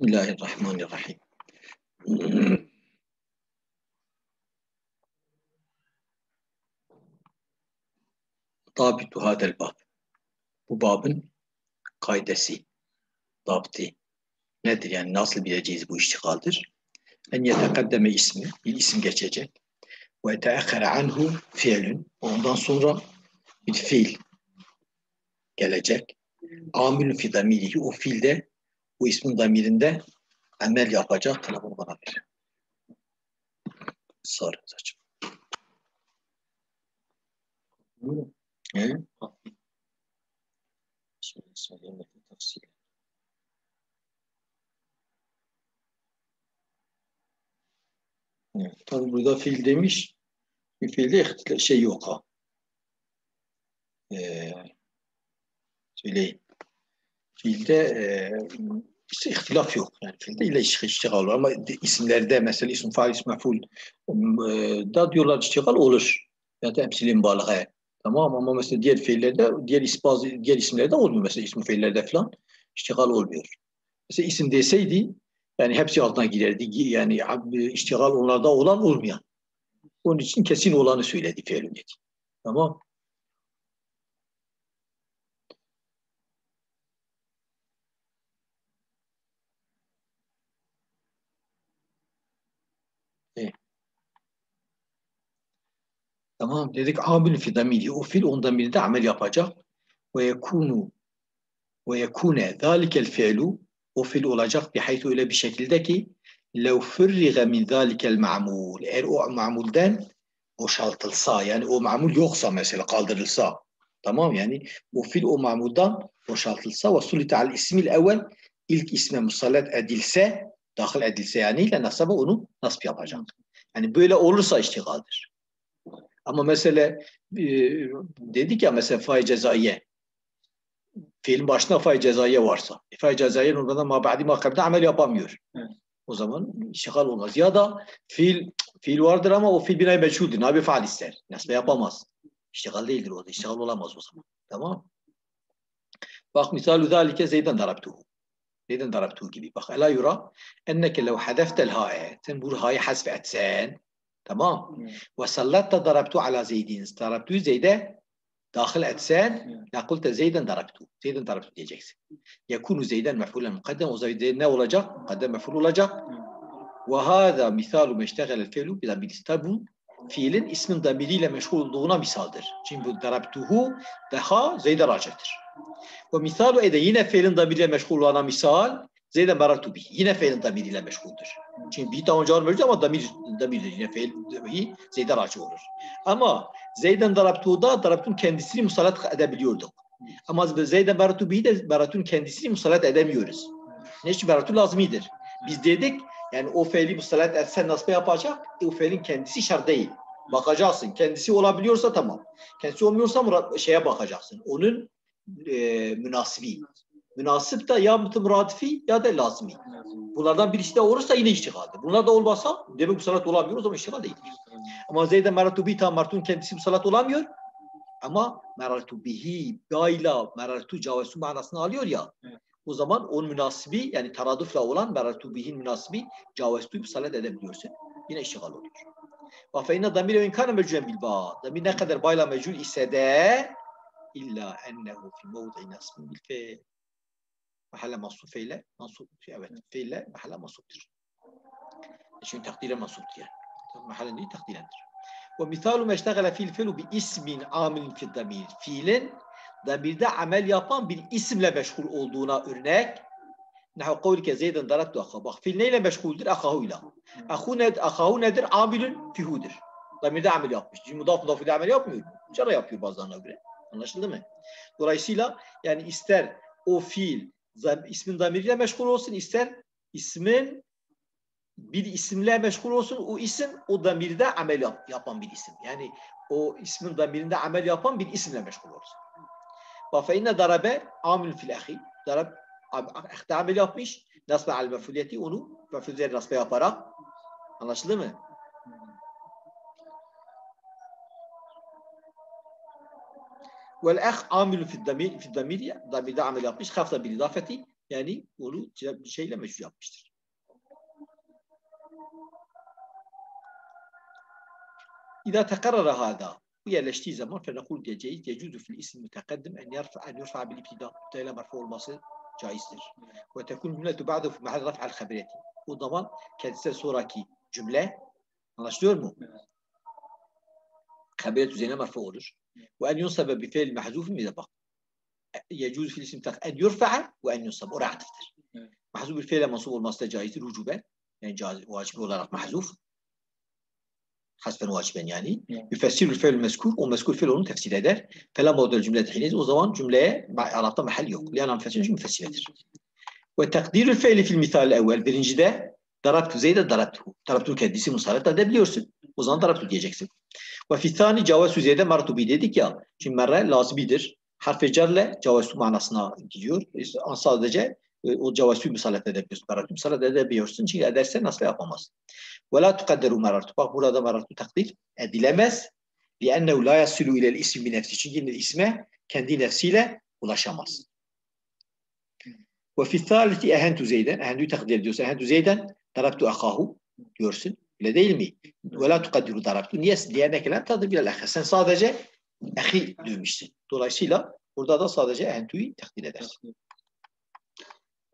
Bismillahirrahmanirrahim. Dabitu hadel bab. Bu babın kaidesi, dabti nedir? Yani nasıl bileceğiz bu iştigaldir? En yetekaddeme ismi, bir isim geçecek. Ve teakhara anhu fiilün. Ondan sonra bir fiil gelecek. Amilun fi damirihi. O fiilde, bu ismin damirinde amel yapacak. Telefonu bana ver. Sarı saçım. Evet, tabii burada fiil demiş. Bir fiilde şey yok ha. Söyleyeyim. Fiilde ihtilaf yok. Yani fiilde ile iştigal olur. Ama isimlerde mesela isim fail, isim mef'ul da diyorlar iştigal olur. Ya da temsilin mübalağaya. Tamam ama mesela diğer fiillerde, diğer isimlerde olmuyor. Mesela isim fiillerde falan iştigal olmuyor. Mesela isim deseydi yani hepsi altına girerdi. Yani iştigal onlarda olan olmayan. Onun için kesin olanı söyledi fiilin dedi. Tamam. Tamam dedik amil fi damiri. O fil ondan biri de amel yapacak. Ve yekune zalikel fi'lu, o fil olacak bihaytu öyle bir şekilde ki lev furriga min zalikel ma'mul, eğer o ma'mulden boşaltılsa, yani o ma'mul yoksa mesela kaldırılsa, tamam yani o fil o ma'muldan boşaltılsa ve sulita al ismil evvel, ilk isme musallat edilse, dahil edilse yani ile nasaba onu nasb yapacak. Yani böyle olursa iştigaldir. Ama mesela dedik ya mesela faiz cezaiye. Fiilin başına faiz cezaiye varsa. Faiz cezaiye nurbadan mabadi makabda amel yapamıyor. Evet. O zaman iştigal olmaz. Ya da fiil vardır ama o fiil binayı meçhuldür. Nabi faal ister. Nasıl yapamaz. İştigal değildir o da. İştigal olamaz o zaman. Tamam. Bak misalü zâlike Zeyden darabtuhu. Zeyden darabtuhu gibi. Bak ela yura enneke lev hadeftel hae. Sen bu ha'yı hasf etsen. Tamam. Ve sallatta darabtuhu ala Zeydin. Darabtuhu Zeyd'e dahil etsen la kulte Zeyden darabtu. Zeyden darabtu diyeceksin. Yekunu Zeyden mef'ulen mukaddem. O zaman ne olacak? Mukaddem mef'ul olacak. Ve hâzâ misalu meştegel fi'lu bila bilista. Bu fiilin ismin damiriyle meşgul olduğuna misaldır. Çünkü bu darabtuhu daha Zeyden racettir. Ve misalu ede yine fiilin damiriyle meşgul olana misal Zeyden baratu bih. Yine fiilin damiriyle meşguldür. Çünkü bir tane cevap mevcut ama damirdir. Yine fiil Zeyden racı olur. Ama Zeyden darabtuğda darabtun kendisini musallat edebiliyorduk. Ama Zeyden baratu bih de baratun kendisini musallat edemiyoruz. Ne için baratu lazmidir. Biz dedik yani o fiili musallat etsen nasıl yapacak? O fiilin kendisi şart değil. Bakacaksın. Kendisi olabiliyorsa tamam. Kendisi olmuyorsa şeye bakacaksın. Onun münasibi. Münasip de ya muradifi ya da lazmi. Bunlardan birisi de olursa yine iştigaldir. Bunlar da olmazsa demek musallat olamıyor. O zaman iştigal değildir. Ama Zeyde meratu bihi tam martun kendisi musallat olamıyor. Ama meratu bihi gayla meratu cavasu manasını alıyor ya. O zaman onun münasibi yani taradufla olan meratu bihi'nin münasibi cavasu musallat edebiliyorsun. Yine iştigal olur. Ve fe inne damir ve inkâne mecculen bilba. Damir ne kadar bayla mecul ise de illa ennehu fi mevdi'i nasbin bil fiil. Mahalle mansub feyle, evet feyle mahalle mansubdur. Çünkü takdire mansubdur yani. Mahalle değil takdirendir. Ve misalu meştegale fil fiilu bi ismin amilin fil damir. Fiilin damirde amel yapan bir isimle meşgul olduğuna örnek. Nahu kavlike Zeyden darabtu akha. Bak fiil neyle meşguldür? Akahuyla. Akahu nedir? Amilün fihudur. Damirde amel yapmış. Çünkü mudaf ile amel yapmıyor. Cara yapıyor bazılarına göre. Anlaşıldı mı? Dolayısıyla yani ister o fiil ismin damiriyle meşgul olsun, ister ismin bir isimle meşgul olsun, o isim o damirde amel yapan bir isim. Yani o ismin damirinde amel yapan bir isimle meşgul olsun. Ve inne darabe amil fil ahi. Darab amel yapmış. Nasbe al mefuliyeti onu mefuliyeti nasbe yaparak. Anlaşıldı mı? Vel akh amilun fi damir, damirde amel yapmış. Hafta bil idafeti Yani onu bir şeyle meşhur yapmıştır. İza tekarrara hâdâ. Bu yerleştiği zaman fenekul diyeceğiz. Yecuzu fil isim mütekaddim en yurfa bil ibtida. Müteyle merfu olması caizdir. Ve tekun cümletu ba'du fi mahal raf'al haberiyeti. O zaman kendisinden sonraki cümle anlaşılıyor mu? Haberiyet üzerine merfu olur. Ve en yunsabe bi fiil mahzufun bir de bak. Yecuzu fil isim en yurfa'a ve en yunsab. Oraya atıftır. Mahzuf bir fiile mansub olması da caizdir. Vücuben. Yani vacip olarak mahzuf. Hasben vaciben yani. Yüfessirül fe'l mezkur. O mezkur fe'l onu tefsir eder. Felam model cümle tehiniz. O zaman cümleye Arap'ta mahal yok. Lianam müfessir çünkü müfessiredir. Ve takdirül fe'li fil misal evvel. Birincide darabtu Zeyd'e darabtu. Darabtu kendisi musallat edebiliyorsun. O zaman darabtu diyeceksin. Ve fithani cavasu Zeyd'e martu bi dedik ya. Şimdi merre lazbidir. Harf-i cerle cavasu manasına gidiyor. Sadece o cavasu musallat edebiliyorsun. Darabtu musallat edebiliyorsun. Çünkü edersen nasıl yapamazsın. ولا تقدر مررت. Bak burada مررت takdir edilemez. لأنه لا يصل إلى الاسم بنفسه. Çünkü isme kendi nefsiyle ulaşamaz. وفي الثالث أهنت زيدا. Ehentu'yu takdir ediyorsa ehentu Zeyden darabtu akahu diyorsun. Öyle değil mi? ولا تقدر darabtu. Niye? Diğerine kelam tadı bir alakası. Sen sadece ahi dövmüşsün. Dolayısıyla burada da sadece ehentu'yu takdir edersin.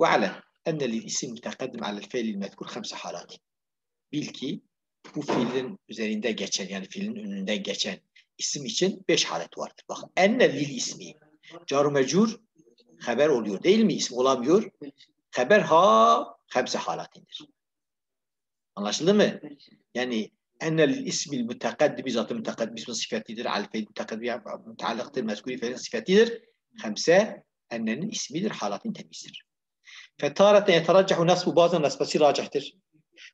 وعلى أن للاسم متقدم على الفعل المذكور 5 حالات. Bil ki bu fiilin üzerinde geçen yani fiilin önünde geçen isim için 5 halet vardır. Bak enne lil ismi car-ı mecrur haber oluyor değil mi? İsim olamıyor. Haber ha hemse halatindir. Anlaşıldı mı? Yani enne lil ismil mütekaddim zatı mütekaddim ismin sıfatidir. Al fiil mütekaddim müteallıktır. Mezkuri fiilin sıfatidir. Hemse ennenin ismidir. Halatin temizdir. Fetareten yeteraccahu nasbu bazen nasbesi racihtir.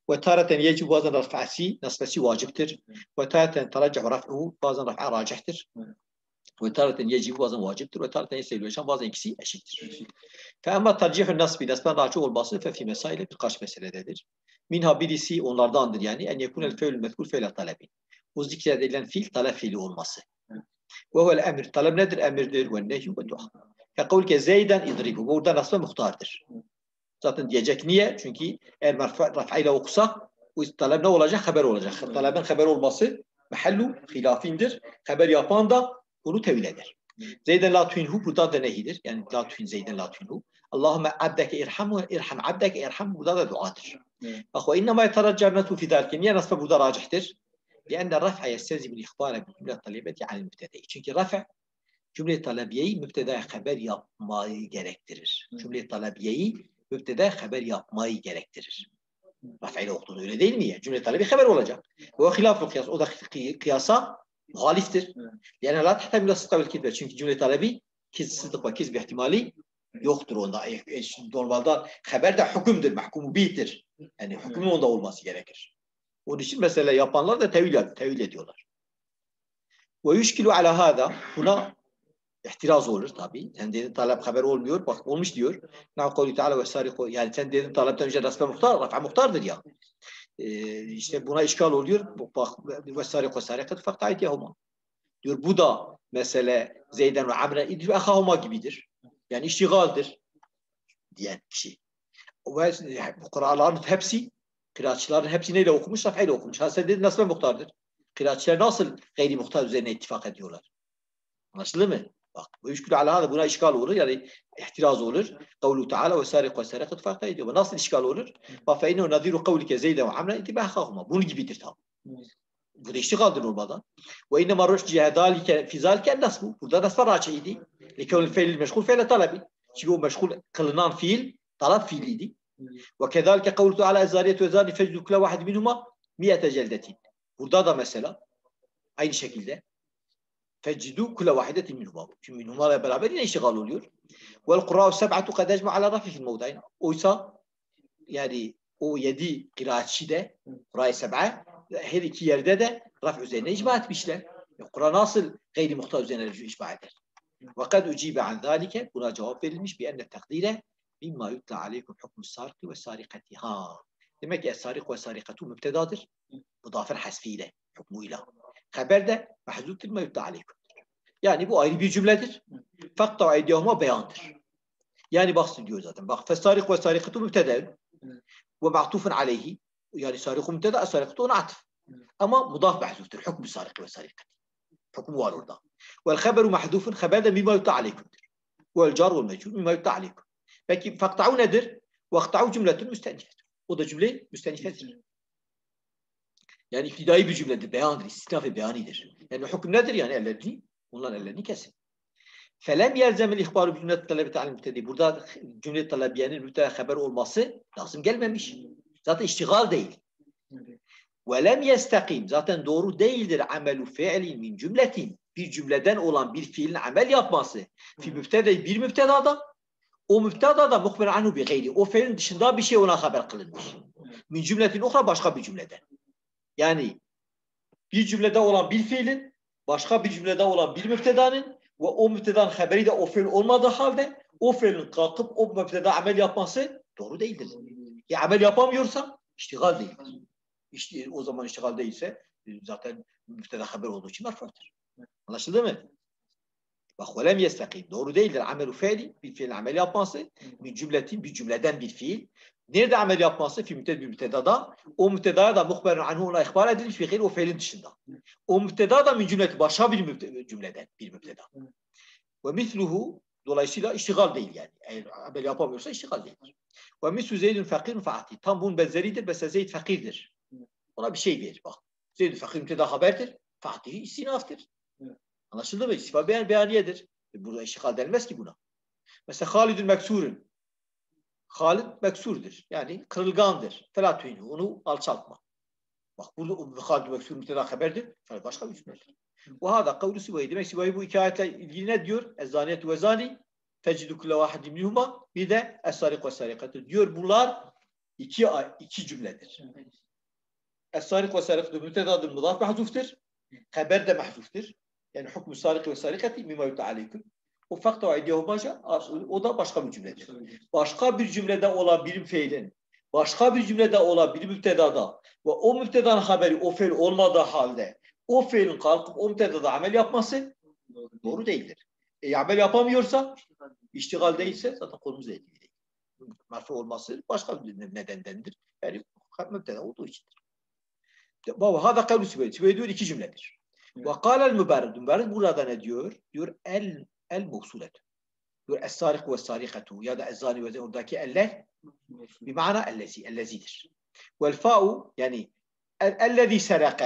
وتارة يجب bazen raf'asi nasbesi vaciptir. Ve tareten teraccahu raf'uhu bazen raf'a racihtir. Ve tareten yecib bazen vaciptir. Ve tareten yeseyilüyeşen bazen ikisi eşittir. Fe ama tercihün nasbi nasben racih olması fe fi mesaile birkaç meselededir. Minha birisi onlardandır yani en yekunel fe'ül mezkur fe'le talebin. O zikredilen fiil talep fiili olması. Ve huvel emir. Talep nedir? Emirdir. Ve nehyü ve dua. Fe kavlke Zeyden idribu. Burada nasbe muhtardır. Zaten diyecek niye? Çünkü eğer raf'ayla okusak bu talep ne olacak? Haber olacak. Talebin haber olması mahallu hilafindir. Haber yapan da bunu tevil eder. Zeyden la tuhinhu burada da nehidir? Yani la tuhin Zeyden la tuhinhu. Allahümme abdeke irhamhu irham abdeke irham burada da duadır. Bak ve innema yeteraccarnetu fi zâlike. Niye nasıl burada racihtir? Lianne raf'a yestezimul ihbâre bil cümle talebeti anil mübtedei. Çünkü raf'a cümle talebiyeyi mübtedaya haber yapmayı gerektirir. Cümle talebiyeyi mübteda haber yapmayı gerektirir. Raf'ayla okuduğunda öyle değil mi ya? Cümle talebi haber olacak. Ve o hilaf-ı kıyas. O da kıyasa muhaliftir. Yani la tehtemile sıdka vel kizbe. Çünkü cümle talebi sıdk ve kizbe ihtimali yoktur onda. Normalde haber de hükümdür. Mahkumu bi'dir. Yani hükmün onda olması gerekir. Onun için mesela yapanlar da tevil ediyorlar. Ve yüşkilu ala hâda. Buna İhtiraz olur tabii. Sen dedin talep haber olmuyor. Bak olmuş diyor. Na kavli teala ve sariku. Yani sen dedin talepten önce nasbe muhtar, rafa muhtardır ya. İşte buna işgal oluyor. Bak ve sariku sarikat faktayet yahuma. Diyor bu da mesele Zeyden ve Amre idri ahahuma gibidir. Yani iştigaldir diyen kişi. Ve Kur'an'ların hepsi, kıraatçıların hepsi neyle okumuş? Rafayla okumuş. Ha sen dedin nasbe muhtardır. Kıraatçılar nasıl gayri muhtar üzerine ittifak ediyorlar? Anlaşıldı mı? Bak bu işgül ala hada buna işgal olur yani ihtiraz olur. Kavlu Teala ve sariq ve sariqat farklı ediyor. Nasıl işgal olur? Bak fe innehu nadiru kavlike Zeyden ve Amre itibahahuma. Bunun gibidir tabi. Bu da iştigaldir normalde. Ve innema ruşciye dalike fizalike nasbu. Burada nasba raçiydi. Likevnil fe'lil meşgul fe'le talebi. Çünkü o meşgul kılınan fiil talep fiiliydi. Ve kezalike kavlu Teala ezariyet ve ezari fecdu kula vahid minhuma miyete celdetin. Burada da mesela aynı şekilde فَجِّدُوا كُلَ وَاحِدَةٍ مِنْهُمَا. Çünkü minhumayla beraber yine iştigal oluyor. وَالْقُرَّاءُ السَّبْعَةُ قَدْ اَجْمَعَ عَلَى الرَّفْعِ فِي الْمَوْضَعِينَ. Oysa yani o 7 kıraatçı da Kur'an-ı Seb'a her iki yerde de raf üzerine icma etmişler. Kur'an nasıl gayri muhtar üzerine icma eder? وَقَدْ اُجِيبَ عَنْ ذَٰلِكَ. Buna cevap verilmiş bir enne takdire مِمَّا يُتْلَى عَلَيْكُمْ حُكْمُ السَّارِقِ وَسَارِقَتِهَا. Demek ki es-sarik ve sarikatu mübtedadır. Mudafer hasfiyle, hükmüyle. Haber de mahzuttir mev'da aleykum. Yani bu ayrı bir cümledir. Fakta eydiyahuma beyandır. Yani baksın diyor zaten. Bak fesarik ve sarikatu mübteda ve ma'tufun aleyhi. Yani sariku mübteda, sarikatu ona atıf. Ama mudaf mahzuftur. Hükmü sarik ve sarikat. Hükmü var orada. Vel haberu mahdufun. Haber de mimma yutta aleykumdur. Vel car vel mecrur mimma yutta aleykum. Peki fakta'u nedir? Vakta'u cümletün müstenifedir. O da cümle müstenifedir. Yani iktidai bir cümledir, beyandır, istisna ve beyanidir. Yani hüküm nedir yani ellerini? Onların ellerini kesin. Felem yelzemel ihbaru bi cümlet talebeti al mübtedi. Burada cümle talebiyenin mübteda haber olması lazım gelmemiş. Zaten iştigal değil. Ve lem yestakim. Zaten doğru değildir amelu fi'lin min cümletin. Bir cümleden olan bir fiilin amel yapması. Fi mübteda bir mübtedada. O mübtedada muhber anhu bi gayri. O fiilin dışında bir şey ona haber kılınmış. Min cümletin uhra başka bir cümleden. Yani bir cümlede olan bir fiilin başka bir cümlede olan bir mübtedanın ve o mübtedanın haberi de o fiil olmadığı halde o fiilin kalkıp o mübteda amel yapması doğru değildir. Ya amel yapamıyorsa iştigal değildir. İşte, o zaman iştigal değilse zaten mübteda haber olduğu için marfu'dur. Anlaşıldı mı? Bak velem yestakim. Doğru değildir. Amelu fiili bir fiil amel yapması bir cümletin bir cümleden bir fiil. Nerede amel yapması? Fi mübtedada. O mübtedaya da muhberun anhu ona ihbar edilmiş bir fiil o fiilin dışında. O mübteda da min cümleti başka bir cümleden bir mübteda. Ve misluhu dolayısıyla iştigal değil yani. Eğer amel yapamıyorsa iştigal değildir. Ve mislu Zeydun fakirun faati. Tam bunun benzeridir. Mesela Zeyd fakirdir. Ona bir şey verir bak. Zeydun fakir mübteda haberdir. Faatihi istinaftır. Anlaşıldı mı? İstifa beyaniyedir. Burada iştigal denmez ki buna. Mesela Halidun meksurun. Halid meksurdur. Yani kırılgandır. Felatüynü. Onu alçaltma. Bak burada Halid meksur müteda haberdir. Başka bir cümledir. Ve hâdâ kavlu Sübeyy. Demek Sübeyy bu iki ayetle ilgili ne diyor? Ez-zâniyetu ve zâni tecidu kulle vâhidin minhuma bir de es-sârik ve sârikatı. Diyor bunlar iki cümledir. Es-sârik ve sârikatı mütedadır mudâf mahzuftur. Haber de mahzuftur. Yani hükmü sârik ve sârikatı mimâ yutta aleyküm. O fakta ve ideyahumâca o da başka bir cümledir. Başka bir cümlede olan bir fiilin başka bir cümlede olan bir mübtedada ve o mübtedanın haberi o fiil olmadığı halde o fiilin kalkıp o mübtedada amel yapması doğru değildir. Amel yapamıyorsa, iştigal değilse zaten konumuzla ilgili değil. Marfu olması başka bir nedendendir. Yani mübteda olduğu içindir. Baba hada kavlu Sübeyy. Sübeyy diyor iki cümledir. Ve kâlel müberrid. Müberrid burada ne diyor? Diyor el mevsulet. Diyor es-sârik ve sârikatu ya da ez-zâni ve oradaki eller بمعنى الذيdir. والفاء yani الذي سرق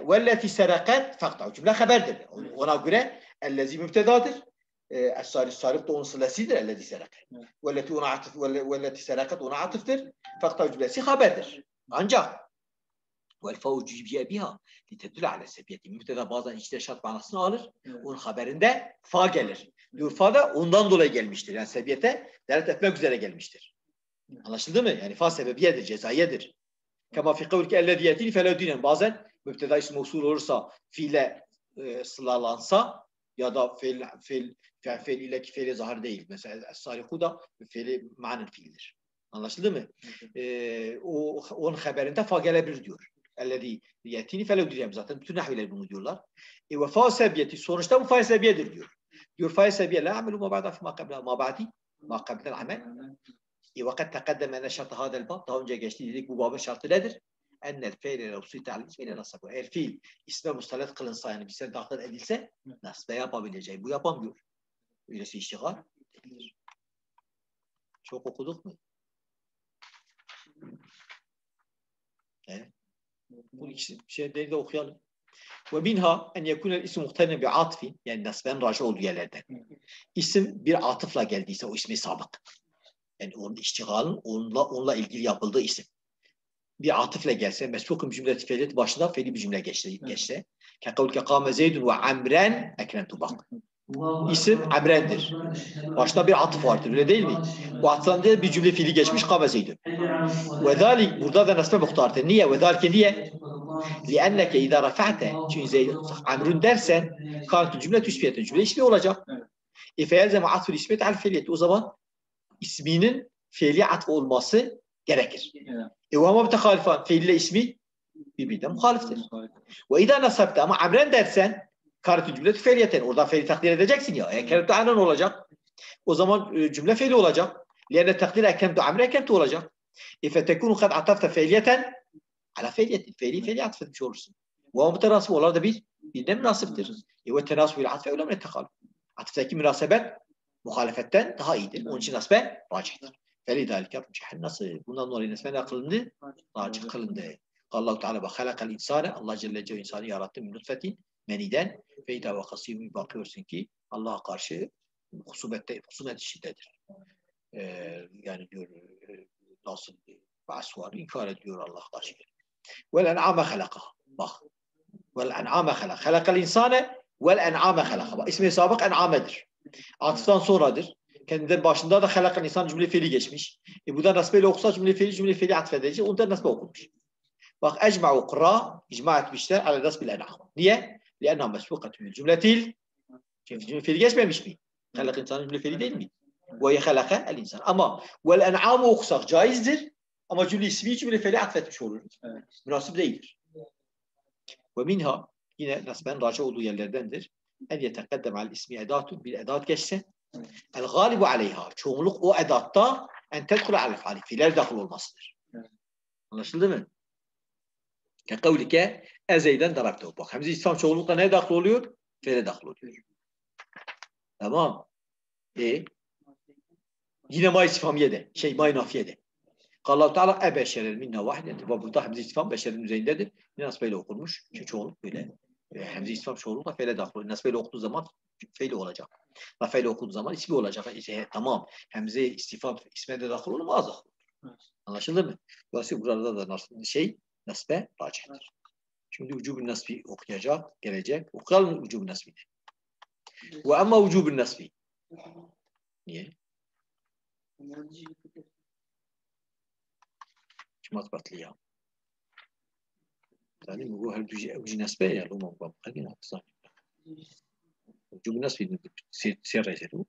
والتي سرقت فقط cümle haberdir. Ona göre الذي mübtedadır. السارق da onun sılasıdır. الذي سرق. والتي ona atıf والتي سرقت ona atıftır. Faqta cümlesi haberdir. Ancak والفاء جيء بها لتدل على السبية. Mübteda bazen içte şart manasını alır. Onun haberinde fa gelir. Diyor fa da ondan dolayı gelmiştir. Yani sebiyete delalet etmek üzere gelmiştir. Anlaşıldı mı? Yani fa sebebiyedir, cezaiyedir. Kema fi kavlike ellezî yetîni felevdînen. Bazen mübteda ismi mevsul olursa, fiile sılalansa ya da fiil ile ki fiili zahir değil. Mesela es-sâriku da fiili manen fiildir. Anlaşıldı mı? Onun haberinde fa gelebilir diyor. Ellezî yetîni felevdînen. Zaten bütün nahviler bunu diyorlar. Ve fa sebiyeti sonuçta bu fa sebiyedir diyor. Diyor fa sebiye la amelu ma ba'da fi ma qabla ma ba'di ma qabla amel. وقد تقدم أن شرط هذا الباب daha önce geçti dedik bu babın şartı nedir? Ennel fe'le levsuite alil ismiyle nasabı. Eğer fiil isme musallat kılınsa yani bir sen dahil edilse nasbe yapabileceği. Bu yapamıyor. Öylesi iştigal değildir. Çok okuduk mu? Evet. Bu ikisi şeyleri de okuyalım. Ve minha en yekunel isim muhtemelen bir atfin yani nasben raci olduğu yerlerden. İsim bir atıfla geldiyse o ismi sabık. Yani onun iştigalın onunla ilgili yapıldığı isim. Bir atıfla gelse, mesbukun cümleti fiiliyeti başında fiili bir cümle geçse. Kekavlke kâme zeydun ve amren ekrentu bak. İsim amrendir. Başta bir atıf vardır öyle değil mi? Bu atıftan diye bir cümle fiili geçmiş kâme zeydun. Ve zâlik burada da nasbe muhtardır. Niye? Ve zâlike niye? Lienneke idâ rafa'te çünkü amrun dersen kânetu cümle tüsfiyeti cümle ismi olacak. Feyelzeme atfül ismiyeti al fiiliyeti. O zaman isminin fiili atf olması gerekir. Ve ama mütehalifan fiille ismi birbirinden muhaliftir. Ve idâ nasabte ama amren dersen kânetu cümle fiiliyeten. Oradan fiili takdir edeceksin ya. Kânetu anen olacak. O zaman cümle fiili olacak. لأن التقدير أكمت عمرها كمت olacak. فتكون قد عطفت فعلية على فعلية فعلية عطف مش olursun. وهو متناسب olar da bir münasiptir. والتناسب العطف أولى من التخالف. عطفتaki münasebet muhalefetten daha iyidir. Onun için nasbe racihtir. فلذلك رجح النصب. Bundan dolayı nasbe ne kılındı? Racih kılındı. Allah Teala bak halakal insane. Allah Celle Celle insanı yarattı min nutfetin meniden ve idâ vakasîhû bakıyorsun ki Allah'a karşı husumet içindedir. Yani diyor nasıl bahs var inkar ediyor Allah karşı. Vel en'ame halakaha. Bak. Vel en'ame halak. Halakal insane vel en'ame halakaha. Bak ismi sabık en'amedir. Atıftan sonradır. Kendinden başında da halakal insan cümle fiili geçmiş. Burada nasbeyle okusa cümle fiili atfedecek. Onda nasbe okunmuş. Bak ecma'u kura icma etmişler ala nasbil en'am. Niye? Lianna mesbukatun cümletil. Çünkü cümle fiili geçmemiş mi? Halak insanın cümle fiili değil mi? Ve halaka el insan. Ama vel en'amı okusak caizdir. Ama cümle fiili atfetmiş olur. Evet. Münasip değildir. Ve minha yine nasben raci olduğu yerlerdendir. En yetekkadem al ismi edatun bir edat geçse. El galibu aleyha. Çoğunluk o edatta en tedkule alel faali. Fiiller dahil olmasıdır. Evet. Anlaşıldı mı? Kekavlike ezeyden darabtehu. Bak hemze istifham çoğunlukla neye dahil oluyor? Fiile dahil oluyor. Tamam. Yine ma istifhamiyede. Ma nafiyede. Allah Teala ebeşeren minna vahidedir. Ve burada hemze istifham beşerin üzerindedir. Nasbeyle okunmuş. Çünkü çoğunluk böyle. Hemze istifham çoğunlukla fiile dahil oluyor. Nasbeyle okuduğu zaman fiili olacak. Fiile okuduğu zaman ismi olacak. Tamam. Hemze istifham isme de dahil olur mu? Az dahil olur. Anlaşıldı mı? Dolayısıyla burada da nasbe racihtir. Şimdi vücub-ı nasbi okuyacak, gelecek. Okuyalım mı vücub-ı nasbini? Ve ama vücub-ı nasbi. Niye? Şumat batlıya. Yani bu her vücub-ı nasbe ya. Lumam bab. Hadi ne yapsam? Vücub-ı nasbi sirre seru.